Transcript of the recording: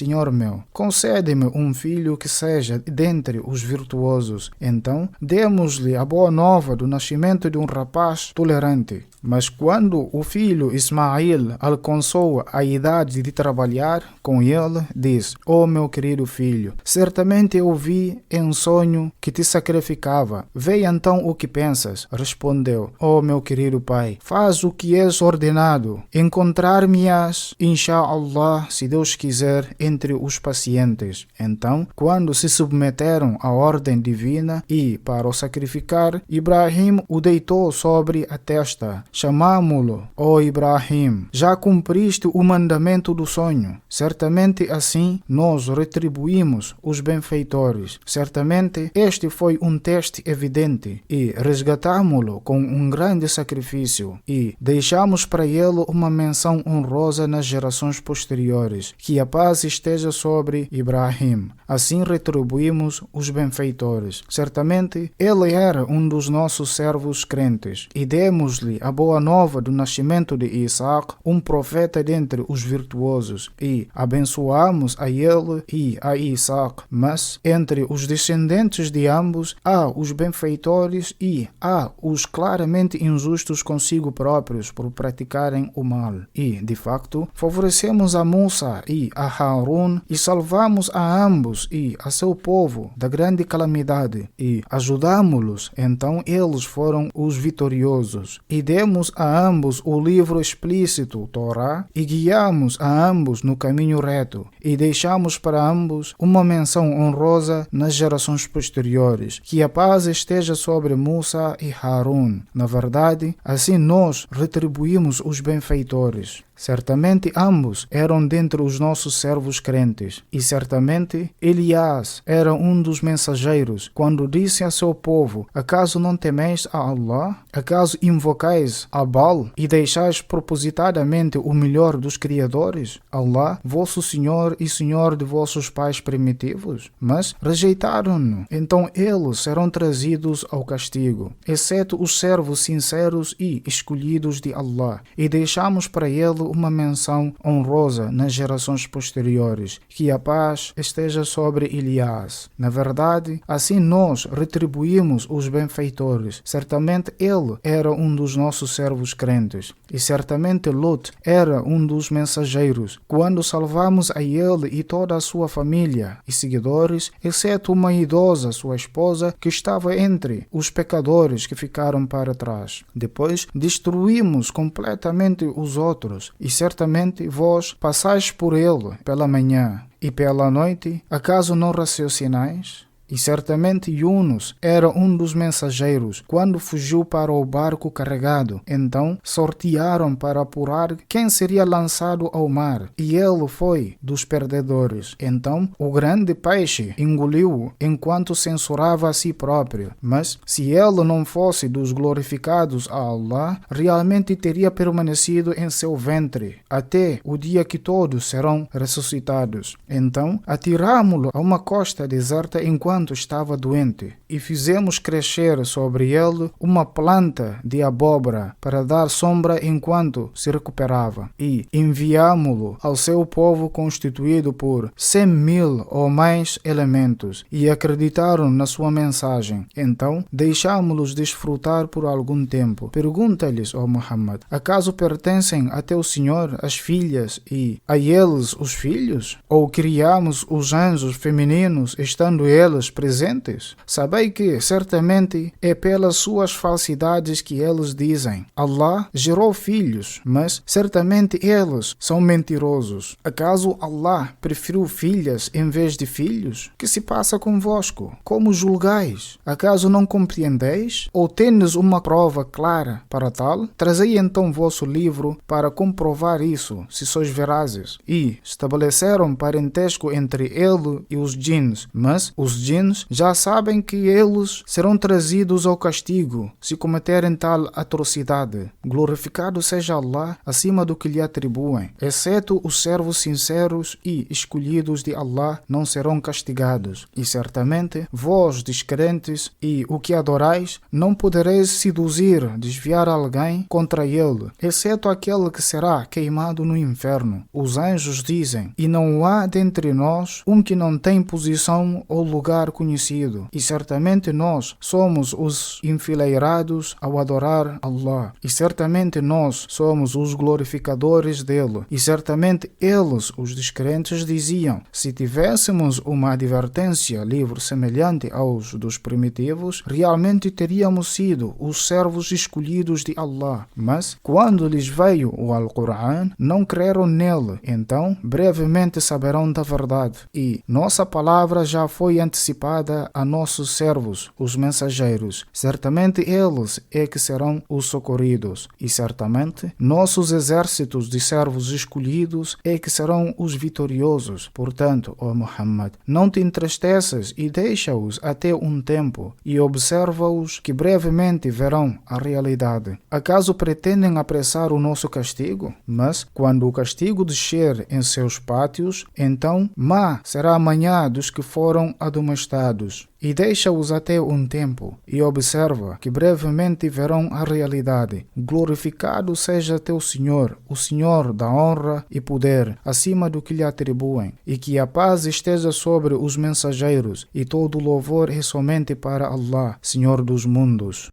Senhor meu, concede-me um filho que seja dentre os virtuosos. Então, demos-lhe a boa nova do nascimento de um rapaz tolerante. Mas quando o filho Ismael alcançou a idade de trabalhar com ele, disse: "Ó meu querido filho, certamente eu vi em sonho que te sacrificava. Vê então o que pensas." Respondeu: "Ó meu querido pai, faz o que és ordenado. Encontrar-me-ás, inshallah, se Deus quiser, entre os pacientes." Então, quando se submeteram à ordem divina e para o sacrificar, Ibrahim o deitou sobre a testa. Chamámo-lo: "Ó Ibrahim, já cumpriste o mandamento do sonho. Certamente assim nós retribuímos os benfeitores. Certamente este foi um teste evidente e resgatámo-lo com um grande sacrifício e deixamos para ele uma menção honrosa nas gerações posteriores. Que a paz esteja sobre Ibrahim. Assim retribuímos os benfeitores. Certamente ele era um dos nossos servos crentes e demos-lhe a boa nova do nascimento de Isaac, um profeta dentre os virtuosos, e abençoamos a ele e a Isaac. Mas entre os descendentes de ambos há os benfeitores e há os claramente injustos consigo próprios por praticarem o mal. E, de facto, favorecemos a Musa e a Harun e salvamos a ambos e a seu povo da grande calamidade e ajudamos-los. Então eles foram os vitoriosos. E demos a ambos o livro explícito, Torá, e guiamos a ambos no caminho reto, e deixamos para ambos uma menção honrosa nas gerações posteriores. Que a paz esteja sobre Musa e Harun. Na verdade, assim nós retribuímos os benfeitores. Certamente ambos eram dentre os nossos servos crentes, e certamente Elias era um dos mensageiros, quando disse a seu povo: "Acaso não temeis a Allah? Acaso invocais a Baal e deixais propositadamente o melhor dos criadores, Allah, vosso Senhor e Senhor de vossos pais primitivos?" Mas rejeitaram-no. Então eles serão trazidos ao castigo, exceto os servos sinceros e escolhidos de Allah, e deixamos para ele uma menção honrosa nas gerações posteriores. Que a paz esteja sobre Elias. Na verdade, assim nós retribuímos os benfeitores. Certamente ele era um dos nossos servos crentes, e certamente Lot era um dos mensageiros, quando salvamos a ele e toda a sua família e seguidores, exceto uma idosa, sua esposa, que estava entre os pecadores que ficaram para trás. Depois destruímos completamente os outros, e certamente vós passais por ele pela manhã e pela noite. Acaso não raciocinais? E certamente Yunus era um dos mensageiros, quando fugiu para o barco carregado. Então sortearam para apurar quem seria lançado ao mar, e ele foi dos perdedores. Então o grande peixe engoliu-o enquanto censurava a si próprio. Mas se ele não fosse dos glorificados a Allah, realmente teria permanecido em seu ventre até o dia que todos serão ressuscitados. Então atiramo-lo a uma costa deserta enquanto estava doente, e fizemos crescer sobre ele uma planta de abóbora para dar sombra enquanto se recuperava, e enviámo-lo ao seu povo constituído por 100.000 ou mais elementos, e acreditaram na sua mensagem. Então deixámo-los desfrutar por algum tempo. Pergunta-lhes, ó Muhammad: acaso pertencem a teu Senhor as filhas e a eles os filhos? Ou criamos os anjos femininos estando eles presentes? Sabei que certamente é pelas suas falsidades que eles dizem: Allah gerou filhos, mas certamente eles são mentirosos. Acaso Allah preferiu filhas em vez de filhos? Que se passa convosco? Como julgais? Acaso não compreendeis? Ou tendes uma prova clara para tal? Trazei então vosso livro para comprovar isso, se sois verazes. E estabeleceram parentesco entre ele e os djinns, mas os djinns já sabem que eles serão trazidos ao castigo se cometerem tal atrocidade. Glorificado seja Allah acima do que lhe atribuem. Exceto os servos sinceros e escolhidos de Allah não serão castigados. E certamente vós, descrentes, e o que adorais, não podereis seduzir, desviar alguém contra ele, exceto aquele que será queimado no inferno. Os anjos dizem: e não há dentre nós um que não tem posição ou lugar conhecido. E certamente nós somos os enfileirados ao adorar Allah. E certamente nós somos os glorificadores dele. E certamente eles, os descrentes, diziam: se tivéssemos uma advertência livre semelhante aos dos primitivos, realmente teríamos sido os servos escolhidos de Allah. Mas, quando lhes veio o Alcorão, não creram nele. Então, brevemente saberão da verdade. E nossa palavra já foi antecipada a nossos servos, os mensageiros. Certamente eles é que serão os socorridos. E certamente nossos exércitos de servos escolhidos é que serão os vitoriosos. Portanto, ó Muhammad, não te entristeças e deixa-os até um tempo e observa-os que brevemente verão a realidade. Acaso pretendem apressar o nosso castigo? Mas, quando o castigo descer em seus pátios, então má será a manhã dos que foram admoestados. E deixa-os até um tempo, e observa que brevemente verão a realidade. Glorificado seja teu Senhor, o Senhor da honra e poder, acima do que lhe atribuem, e que a paz esteja sobre os mensageiros, e todo louvor é somente para Allah, Senhor dos mundos.